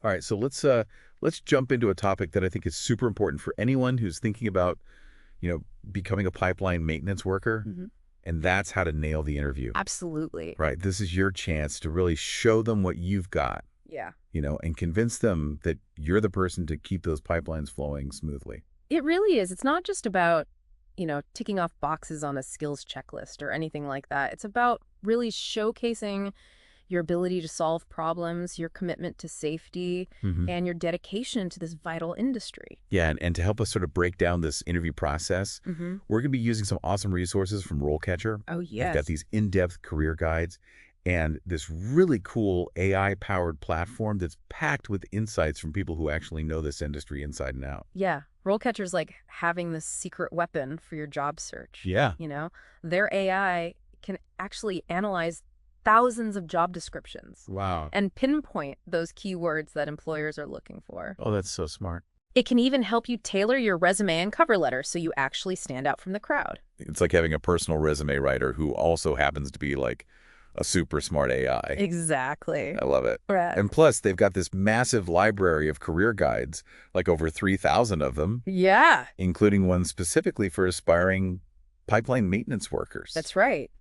All right, so let's jump into a topic that I think is super important for anyone who's thinking about, becoming a pipeline maintenance worker, Hmm. and that's how to nail the interview. Absolutely. Right. This is your chance to really show them what you've got, Yeah. and convince them that you're the person to keep those pipelines flowing smoothly. It really is. It's not just about, ticking off boxes on a skills checklist or anything like that. It's about really showcasing your ability to solve problems, your commitment to safety, Hmm. and your dedication to this vital industry. Yeah, and to help us sort of break down this interview process, Mm-hmm. we're going to be using some awesome resources from RoleCatcher. Oh, They've got yes. these in-depth career guides and this really cool AI-powered platform that's packed with insights from people who actually know this industry inside and out. Yeah. Rollcatcher's like having this secret weapon for your job search. Yeah. Their AI can actually analyze thousands of job descriptions Wow. and pinpoint those keywords that employers are looking for. Oh, that's so smart. It can even help you tailor your resume and cover letter so you actually stand out from the crowd. It's like having a personal resume writer who also happens to be like a super smart AI. Exactly. I love it. Right. And plus, they've got this massive library of career guides, like over 3,000 of them, Yeah, including one specifically for aspiring pipeline maintenance workers. that's right.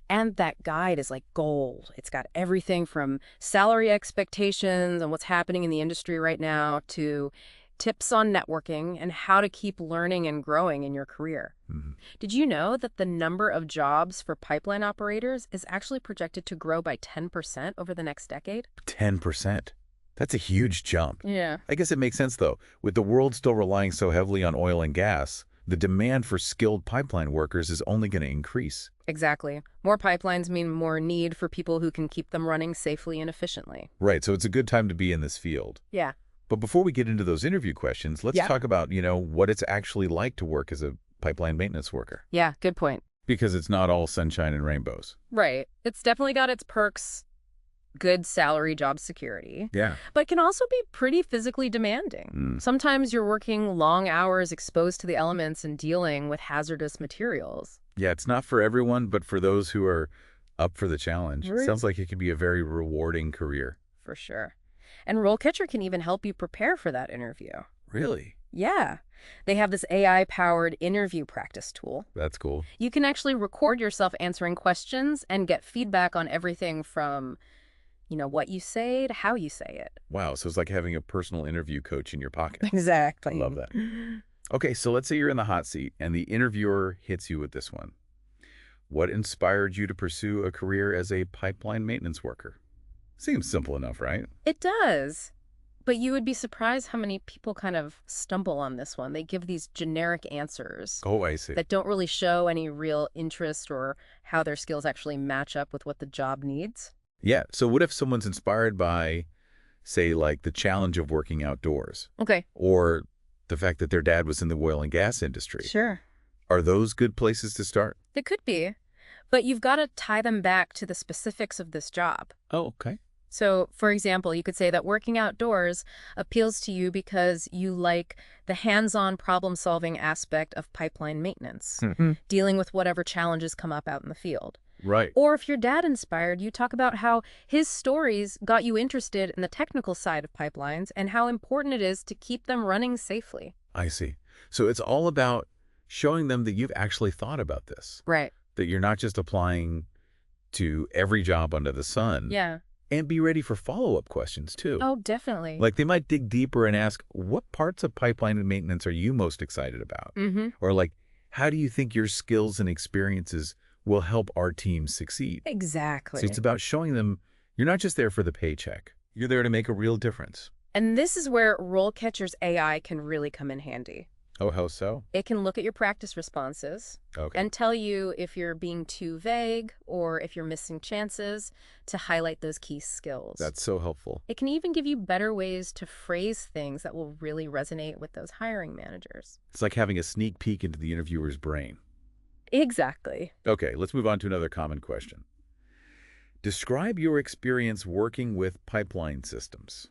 And that guide is like gold. It's got everything from salary expectations and what's happening in the industry right now to tips on networking and how to keep learning and growing in your career. Mhm. Did you know that the number of jobs for pipeline operators is actually projected to grow by 10% over the next decade? 10%. That's a huge jump. Yeah. I guess it makes sense, though. With the world still relying so heavily on oil and gas, the demand for skilled pipeline workers is only going to increase. Exactly. More pipelines mean more need for people who can keep them running safely and efficiently. Right, so it's a good time to be in this field. Yeah. But before we get into those interview questions, let's Yeah. talk about, what it's actually like to work as a pipeline maintenance worker. Yeah, good point. Because it's not all sunshine and rainbows. Right. It's definitely got its perks, good salary, job security, Yeah. but can also be pretty physically demanding. Mm. Sometimes you're working long hours exposed to the elements and dealing with hazardous materials. Yeah, it's not for everyone, but for those who are up for the challenge, Right. sounds like it can be a very rewarding career. For sure. And RoleCatcher can even help you prepare for that interview. Really? Yeah. They have this AI-powered interview practice tool. That's cool. You can actually record yourself answering questions and get feedback on everything from, what you say to how you say it. Wow, so it's like having a personal interview coach in your pocket. Exactly. I love that. Okay, so let's say you're in the hot seat and the interviewer hits you with this one. What inspired you to pursue a career as a pipeline maintenance worker? Seems simple enough, right? It does. But you would be surprised how many people kind of stumble on this one. They give these generic answers Oh, I see. that don't really show any real interest or how their skills actually match up with what the job needs. Yeah, so what if someone's inspired by, say, like the challenge of working outdoors, Okay. or the fact that their dad was in the oil and gas industry? Sure. Are those good places to start? It could be. But you've got to tie them back to the specifics of this job. Oh, okay. So, for example, you could say that working outdoors appeals to you because you like the hands-on problem-solving aspect of pipeline maintenance, dealing with whatever challenges come up out in the field. Right. Or if your dad inspired, you talk about how his stories got you interested in the technical side of pipelines and how important it is to keep them running safely. I see. So it's all about showing them that you've actually thought about this, Right. that you're not just applying to every job under the sun. Yeah. And be ready for follow-up questions, too. Oh, definitely. Like they might dig deeper and ask, what parts of pipeline and maintenance are you most excited about? Mm-hmm. Or like, how do you think your skills and experiences will help our team succeed? Exactly. So it's about showing them you're not just there for the paycheck. You're there to make a real difference. And this is where RoleCatcher's AI can really come in handy. Oh, how so? It can look at your practice responses Okay. and tell you if you're being too vague or if you're missing chances to highlight those key skills. That's so helpful. It can even give you better ways to phrase things that will really resonate with those hiring managers. It's like having a sneak peek into the interviewer's brain. Exactly. Okay, let's move on to another common question. Describe your experience working with pipeline systems.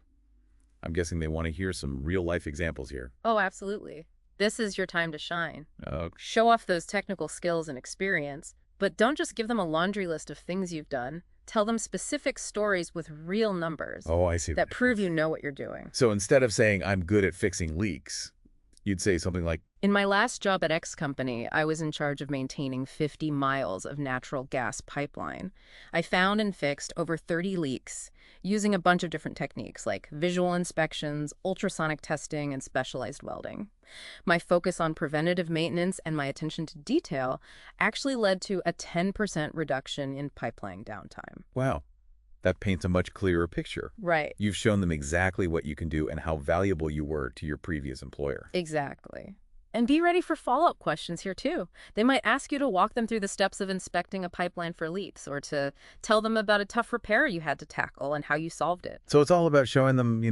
I'm guessing they want to hear some real-life examples here. Oh, absolutely. This is your time to shine. Okay. Show off those technical skills and experience, but don't just give them a laundry list of things you've done. Tell them specific stories with real numbers Oh, I see what that that prove means. you know what you're doing. So instead of saying, I'm good at fixing leaks, you'd say something like, In my last job at X company, I was in charge of maintaining 50 miles of natural gas pipeline. I found and fixed over 30 leaks using a bunch of different techniques like visual inspections, ultrasonic testing, and specialized welding. My focus on preventative maintenance and my attention to detail actually led to a 10% reduction in pipeline downtime. wow, that paints a much clearer picture. Right, You've shown them exactly what you can do and how valuable you were to your previous employer. exactly. And be ready for follow-up questions here too. They might ask you to walk them through the steps of inspecting a pipeline for leaks or to tell them about a tough repair you had to tackle and how you solved it. So it's all about showing them,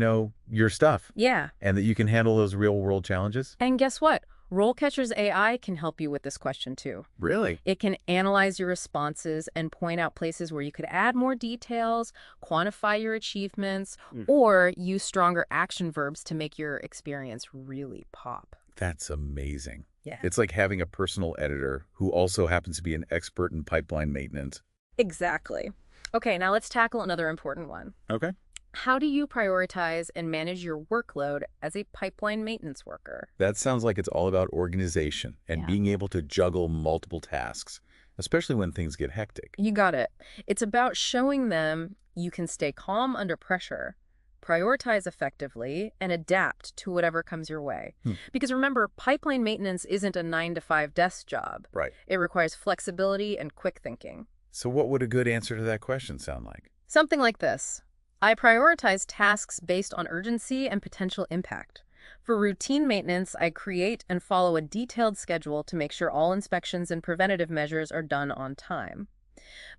your stuff Yeah. and that you can handle those real world challenges? And guess what? RoleCatcher's AI can help you with this question too. Really? It can analyze your responses and point out places where you could add more details, quantify your achievements, or use stronger action verbs to make your experience really pop. That's amazing. Yeah. It's like having a personal editor who also happens to be an expert in pipeline maintenance. Exactly. Okay, now let's tackle another important one. Okay. How do you prioritize and manage your workload as a pipeline maintenance worker? That sounds like it's all about organization and Yeah. being able to juggle multiple tasks, especially when things get hectic. You got it. It's about showing them you can stay calm under pressure, prioritize effectively, and adapt to whatever comes your way. Because remember, pipeline maintenance isn't a 9-to-5 desk job. Right. It requires flexibility and quick thinking. So what would a good answer to that question sound like? Something like this. I prioritize tasks based on urgency and potential impact. For routine maintenance, I create and follow a detailed schedule to make sure all inspections and preventative measures are done on time.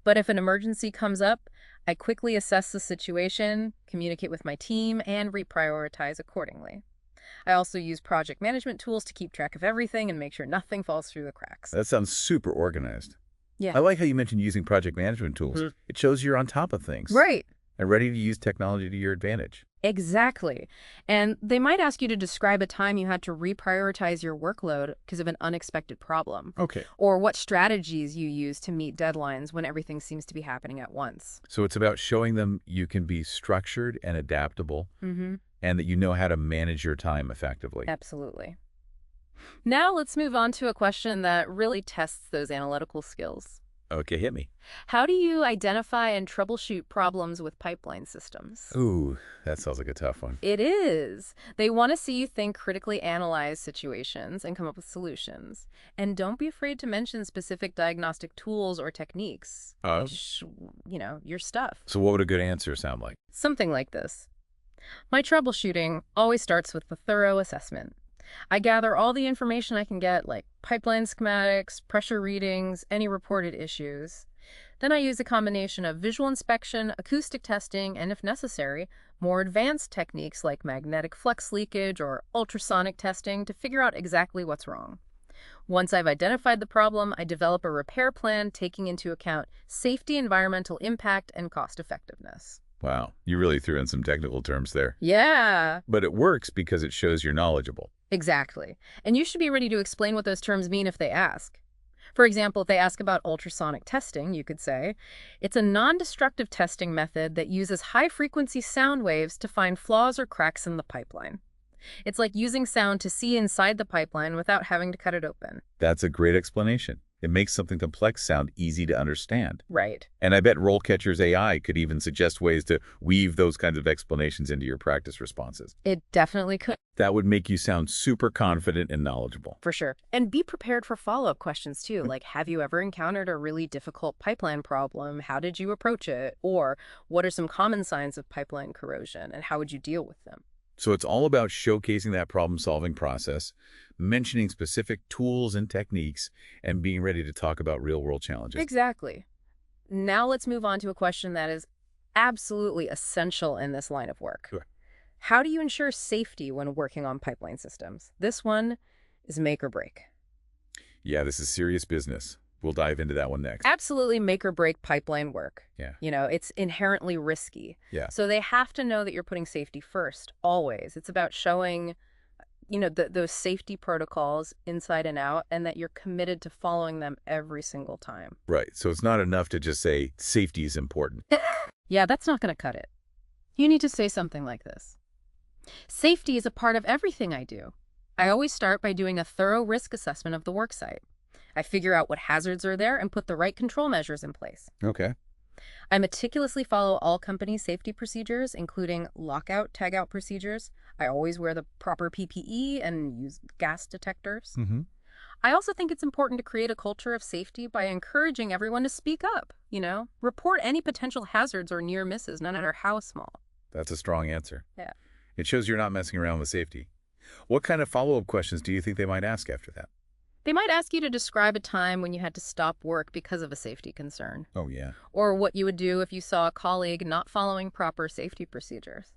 But if an emergency comes up, I quickly assess the situation, communicate with my team, and reprioritize accordingly. I also use project management tools to keep track of everything and make sure nothing falls through the cracks. That sounds super organized. Yeah. I like how you mentioned using project management tools. It shows you're on top of things. Right. And ready to use technology to your advantage. Exactly. And they might ask you to describe a time you had to reprioritize your workload because of an unexpected problem, Okay. or what strategies you use to meet deadlines when everything seems to be happening at once. So it's about showing them you can be structured and adaptable and that you know how to manage your time effectively. Absolutely. Now let's move on to a question that really tests those analytical skills. Okay, hit me. How do you identify and troubleshoot problems with pipeline systems? Ooh, that sounds like a tough one. It is. They want to see you think, critically analyze situations, and come up with solutions. And don't be afraid to mention specific diagnostic tools or techniques. Your stuff. So what would a good answer sound like? Something like this. My troubleshooting always starts with a thorough assessment. I gather all the information I can get, like pipeline schematics, pressure readings, any reported issues. Then I use a combination of visual inspection, acoustic testing, and if necessary, more advanced techniques like magnetic flux leakage or ultrasonic testing to figure out exactly what's wrong. Once I've identified the problem, I develop a repair plan taking into account safety, environmental impact, and cost effectiveness. Wow, you really threw in some technical terms there. Yeah. But it works because it shows you're knowledgeable. Exactly. And you should be ready to explain what those terms mean if they ask. For example, if they ask about ultrasonic testing, you could say, it's a non-destructive testing method that uses high-frequency sound waves to find flaws or cracks in the pipeline. It's like using sound to see inside the pipeline without having to cut it open. That's a great explanation. It makes something complex sound easy to understand. Right. And I bet RoleCatcher's AI could even suggest ways to weave those kinds of explanations into your practice responses. It definitely could. That would make you sound super confident and knowledgeable. For sure. And be prepared for follow-up questions too, like have you ever encountered a really difficult pipeline problem? How did you approach it? Or what are some common signs of pipeline corrosion and how would you deal with them? So it's all about showcasing that problem-solving process, mentioning specific tools and techniques, and being ready to talk about real-world challenges. Exactly. Now let's move on to a question that is absolutely essential in this line of work. Sure. How do you ensure safety when working on pipeline systems? This one is make or break. Yeah, this is serious business. We'll dive into that one next. Absolutely make or break pipeline work. Yeah. It's inherently risky. Yeah. So they have to know that you're putting safety first, always. It's about showing those safety protocols inside and out, and that you're committed to following them every single time. Right. So it's not enough to just say safety is important. Yeah, that's not going to cut it. You need to say something like this. Safety is a part of everything I do. I always start by doing a thorough risk assessment of the worksite. I figure out what hazards are there and put the right control measures in place. Okay. I meticulously follow all company safety procedures, including lockout, tagout procedures. I always wear the proper PPE and use gas detectors. Mm-hmm. I also think it's important to create a culture of safety by encouraging everyone to speak up, report any potential hazards or near misses, no matter how small. That's a strong answer. Yeah. It shows you're not messing around with safety. What kind of follow-up questions do you think they might ask after that? They might ask you to describe a time when you had to stop work because of a safety concern, Oh, yeah. or what you would do if you saw a colleague not following proper safety procedures.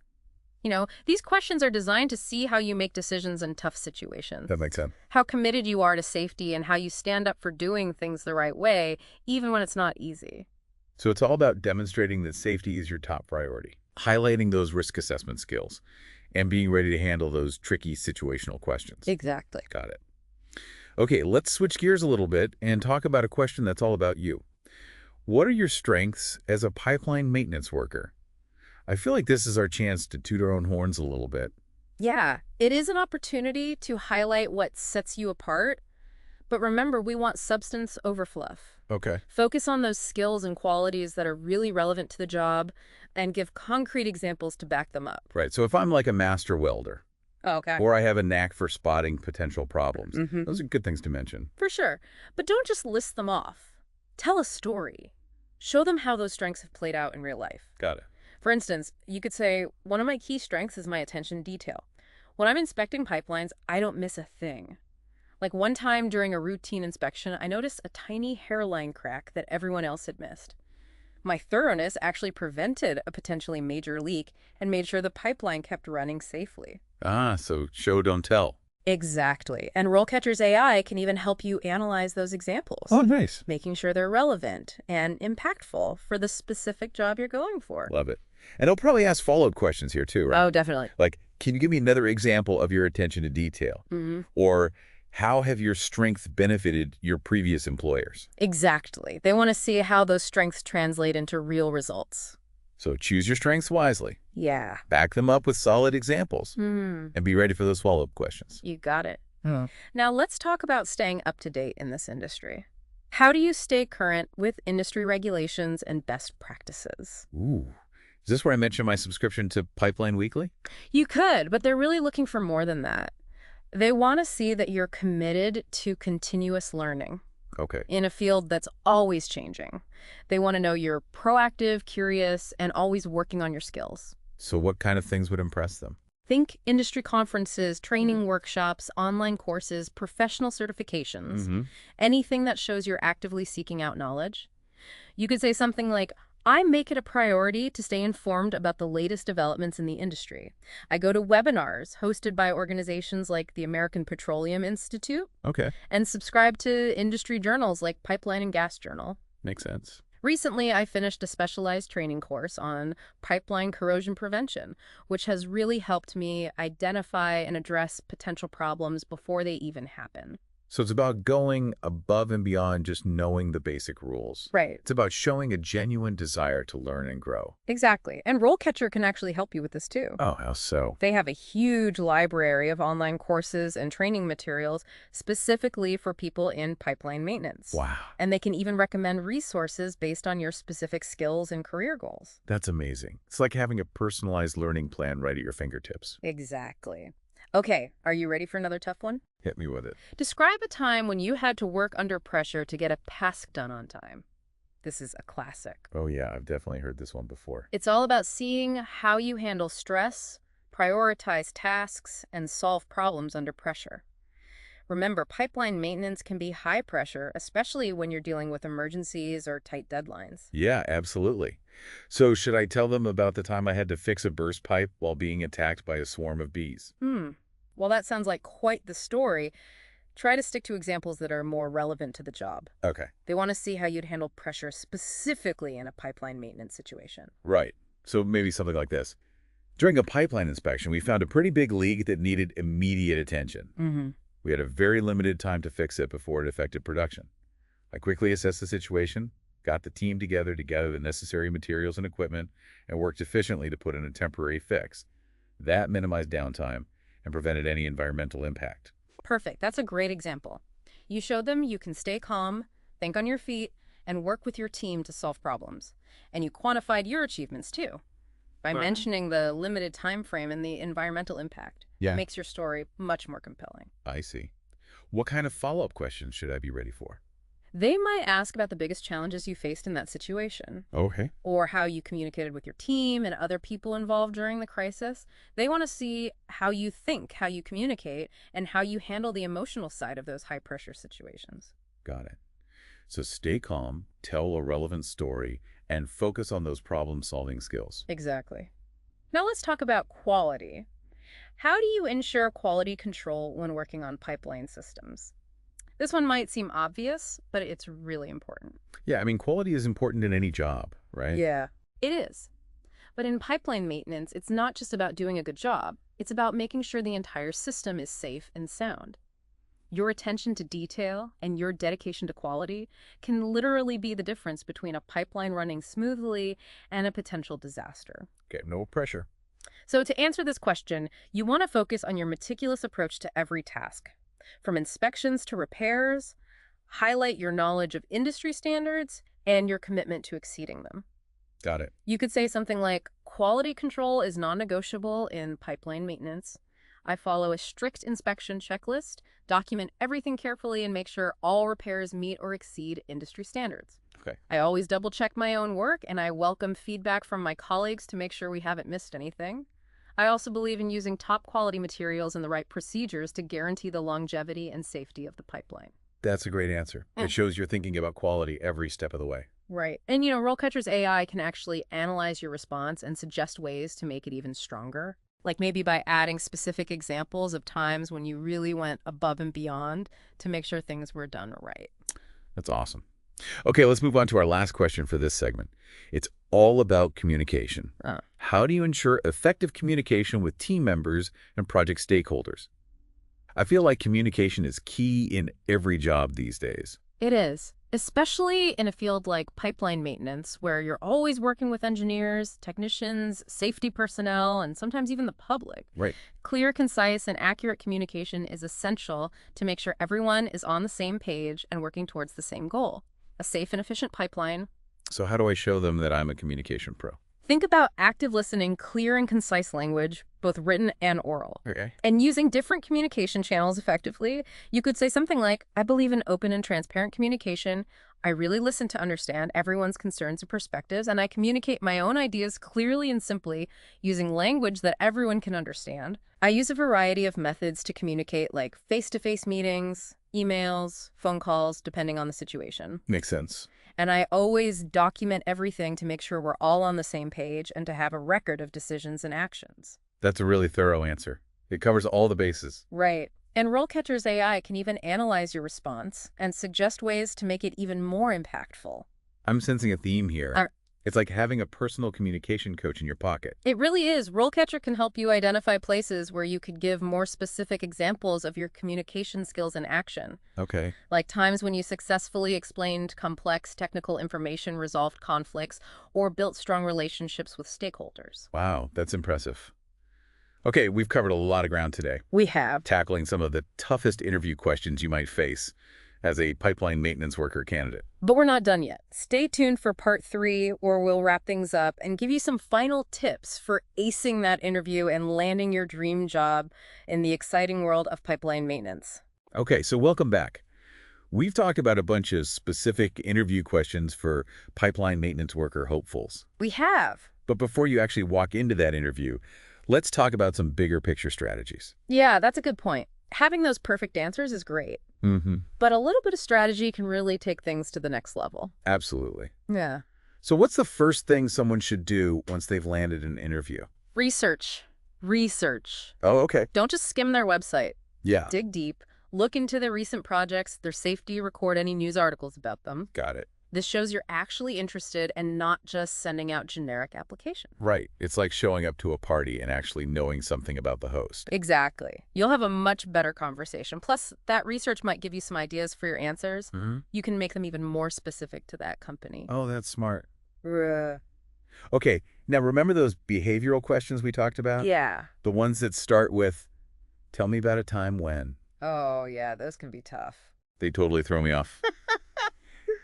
These questions are designed to see how you make decisions in tough situations, That makes sense. how committed you are to safety, and how you stand up for doing things the right way, even when it's not easy. So it's all about demonstrating that safety is your top priority, highlighting those risk assessment skills, and being ready to handle those tricky situational questions. Exactly. Got it. Okay, let's switch gears a little bit and talk about a question that's all about you. What are your strengths as a pipeline maintenance worker? I feel like this is our chance to toot our own horns a little bit. Yeah, it is an opportunity to highlight what sets you apart. But remember, we want substance over fluff. Okay. Focus on those skills and qualities that are really relevant to the job and give concrete examples to back them up. Right, so if I'm like a master welder, Okay. or I have a knack for spotting potential problems, Mm-hmm. those are good things to mention. For sure. But don't just list them off. Tell a story. Show them how those strengths have played out in real life. Got it. For instance, you could say, one of my key strengths is my attention to detail. When I'm inspecting pipelines, I don't miss a thing. Like one time during a routine inspection, I noticed a tiny hairline crack that everyone else had missed. My thoroughness actually prevented a potentially major leak and made sure the pipeline kept running safely. Ah, so show, don't tell. Exactly. And RoleCatcher's AI can even help you analyze those examples, Nice. making sure they're relevant and impactful for the specific job you're going for. Love it. And they'll probably ask follow-up questions here too, right? Oh, definitely. Like, can you give me another example of your attention to detail? Mm-hmm. Or how have your strengths benefited your previous employers? Exactly. They want to see how those strengths translate into real results. So choose your strengths wisely, Yeah. back them up with solid examples, Mm, and be ready for those follow-up questions. you got it. Yeah. Now let's talk about staying up to date in this industry. How do you stay current with industry regulations and best practices? Ooh. Is this where I mentioned my subscription to Pipeline Weekly? You could, but they're really looking for more than that. They want to see that you're committed to continuous learning Okay. in a field that's always changing. They want to know you're proactive, curious, and always working on your skills. So what kind of things would impress them? Think industry conferences, training workshops, online courses, professional certifications, Mm-hmm. anything that shows you're actively seeking out knowledge. You could say something like, I make it a priority to stay informed about the latest developments in the industry. I go to webinars hosted by organizations like the American Petroleum Institute Okay. and subscribe to industry journals like Pipeline and Gas Journal. Makes sense. Recently, I finished a specialized training course on pipeline corrosion prevention, which has really helped me identify and address potential problems before they even happen. So it's about going above and beyond just knowing the basic rules. Right. It's about showing a genuine desire to learn and grow. Exactly. And RoleCatcher can actually help you with this too. Oh, how so? They have a huge library of online courses and training materials specifically for people in pipeline maintenance. Wow. And they can even recommend resources based on your specific skills and career goals. That's amazing. It's like having a personalized learning plan right at your fingertips. Exactly. Okay, are you ready for another tough one? Hit me with it. Describe a time when you had to work under pressure to get a task done on time. This is a classic. Oh, yeah. I've definitely heard this one before. It's all about seeing how you handle stress, prioritize tasks, and solve problems under pressure. Remember, pipeline maintenance can be high pressure, especially when you're dealing with emergencies or tight deadlines. Yeah, absolutely. So should I tell them about the time I had to fix a burst pipe while being attacked by a swarm of bees? Well, that sounds like quite the story. Try to stick to examples that are more relevant to the job. Okay. They want to see how you'd handle pressure specifically in a pipeline maintenance situation. Right. So maybe something like this. During a pipeline inspection, we found a pretty big leak that needed immediate attention. Mm-hmm. We had a very limited time to fix it before it affected production. I quickly assessed the situation, got the team together to gather the necessary materials and equipment, and worked efficiently to put in a temporary fix. That minimized downtime and prevented any environmental impact. Perfect. That's a great example. You showed them you can stay calm, think on your feet, and work with your team to solve problems. And you quantified your achievements too by Right. mentioning the limited time frame and the environmental impact. Yeah. Makes your story much more compelling. I see. What kind of follow-up questions should I be ready for? They might ask about the biggest challenges you faced in that situation, Okay. or how you communicated with your team and other people involved during the crisis. They want to see how you think, how you communicate, and how you handle the emotional side of those high-pressure situations. Got it. So stay calm, tell a relevant story, and focus on those problem-solving skills. Exactly. Now let's talk about quality. How do you ensure quality control when working on pipeline systems? This one might seem obvious, but it's really important. Yeah, I mean, quality is important in any job, right? Yeah, it is. But in pipeline maintenance, it's not just about doing a good job. It's about making sure the entire system is safe and sound. Your attention to detail and your dedication to quality can literally be the difference between a pipeline running smoothly and a potential disaster. Okay, no pressure. So to answer this question, you want to focus on your meticulous approach to every task. From inspections to repairs, highlight your knowledge of industry standards and your commitment to exceeding them. Got it. You could say something like, quality control is non-negotiable in pipeline maintenance. I follow a strict inspection checklist, document everything carefully, and make sure all repairs meet or exceed industry standards. Okay. I always double-check my own work, and I welcome feedback from my colleagues to make sure we haven't missed anything. I also believe in using top-quality materials and the right procedures to guarantee the longevity and safety of the pipeline. That's a great answer. It shows you're thinking about quality every step of the way. Right. And, RoleCatcher's AI can actually analyze your response and suggest ways to make it even stronger. Like maybe by adding specific examples of times when you really went above and beyond to make sure things were done right. That's awesome. Okay, let's move on to our last question for this segment. It's all about communication. How do you ensure effective communication with team members and project stakeholders? I feel like communication is key in every job these days. It is, especially in a field like pipeline maintenance, where you're always working with engineers, technicians, safety personnel, and sometimes even the public. Right. Clear, concise, and accurate communication is essential to make sure everyone is on the same page and working towards the same goal: a safe and efficient pipeline. So how do I show them that I'm a communication pro? Think about active listening, clear and concise language, both written and oral. Okay. And using different communication channels effectively. You could say something like, I believe in open and transparent communication. I really listen to understand everyone's concerns and perspectives, and I communicate my own ideas clearly and simply using language that everyone can understand. I use a variety of methods to communicate, like face-to-face meetings, emails, phone calls, depending on the situation. Makes sense. And I always document everything to make sure we're all on the same page and to have a record of decisions and actions. That's a really thorough answer. It covers all the bases. Right. And RoleCatcher's AI can even analyze your response and suggest ways to make it even more impactful. I'm sensing a theme here. It's like having a personal communication coach in your pocket. It really is. RoleCatcher can help you identify places where you could give more specific examples of your communication skills in action. Okay. Like times when you successfully explained complex technical information, resolved conflicts, or built strong relationships with stakeholders. Wow, that's impressive. Okay, we've covered a lot of ground today, We have. tackling some of the toughest interview questions you might face as a pipeline maintenance worker candidate. But we're not done yet. Stay tuned for part 3, where we'll wrap things up and give you some final tips for acing that interview and landing your dream job in the exciting world of pipeline maintenance. Okay, so welcome back. We've talked about a bunch of specific interview questions for pipeline maintenance worker hopefuls. We have. But before you actually walk into that interview, let's talk about some bigger picture strategies. Yeah, that's a good point. Having those perfect answers is great, but a little bit of strategy can really take things to the next level. Absolutely. Yeah. So what's the first thing someone should do once they've landed an interview? Research. Research. Oh, okay. Don't just skim their website. Yeah, Dig deep. Look into their recent projects, their safety, record any news articles about them. got it. This shows you're actually interested and not just sending out generic applications. Right. It's like showing up to a party and actually knowing something about the host. Exactly. You'll have a much better conversation. Plus, that research might give you some ideas for your answers. You can make them even more specific to that company. Oh, that's smart. Ruh. Okay, now remember those behavioral questions we talked about? Yeah. The ones that start with, tell me about a time when. Oh, yeah, those can be tough. They totally throw me off.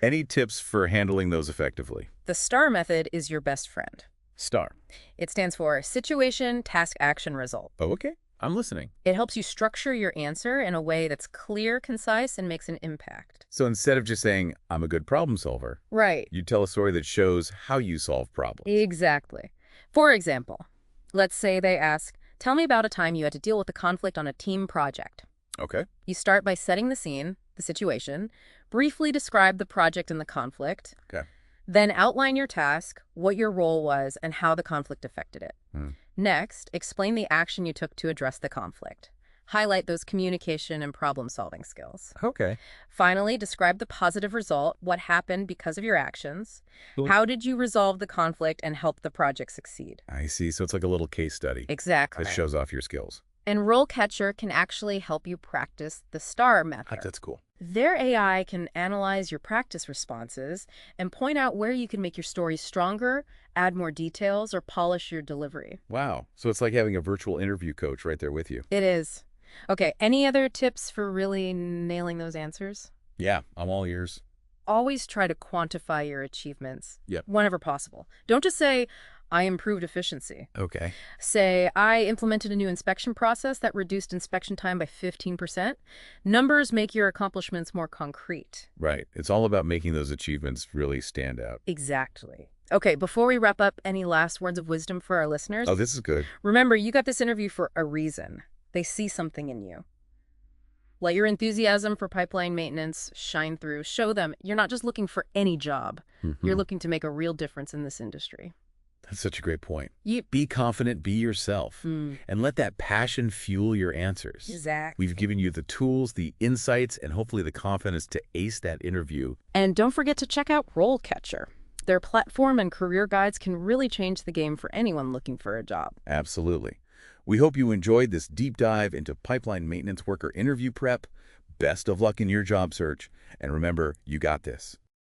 Any tips for handling those effectively? The STAR method is your best friend. STAR. It stands for Situation, Task, Action, Result. Oh, okay. I'm listening. It helps you structure your answer in a way that's clear, concise, and makes an impact. So instead of just saying, I'm a good problem solver, Right. you tell a story that shows how you solve problems. Exactly. For example, let's say they ask, tell me about a time you had to deal with a conflict on a team project. Okay. You start by setting the scene, the situation, briefly describe the project and the conflict, Okay. then outline your task, what your role was, and how the conflict affected it. Next, explain the action you took to address the conflict. Highlight those communication and problem-solving skills. Okay. Finally, describe the positive result, what happened because of your actions. Cool. How did you resolve the conflict and help the project succeed? I see. So it's like a little case study Exactly. that shows off your skills. And RoleCatcher can actually help you practice the STAR method. That's cool. Their AI can analyze your practice responses and point out where you can make your story stronger, add more details, or polish your delivery. Wow. So it's like having a virtual interview coach right there with you. It is. Okay, any other tips for really nailing those answers? Yeah, I'm all ears. Always try to quantify your achievements. Yep. Whenever possible. Don't just say, I improved efficiency. Okay. Say, I implemented a new inspection process that reduced inspection time by 15%. Numbers make your accomplishments more concrete. Right. It's all about making those achievements really stand out. Exactly. Okay, before we wrap up, any last words of wisdom for our listeners? Oh, this is good. Remember, you got this interview for a reason. They see something in you. Let your enthusiasm for pipeline maintenance shine through. Show them you're not just looking for any job. You're looking to make a real difference in this industry. That's such a great point. You Be confident, be yourself, and let that passion fuel your answers. Exactly. We've given you the tools, the insights, and hopefully the confidence to ace that interview. And don't forget to check out RoleCatcher. Their platform and career guides can really change the game for anyone looking for a job. Absolutely. We hope you enjoyed this deep dive into pipeline maintenance worker interview prep. Best of luck in your job search. And remember, you got this.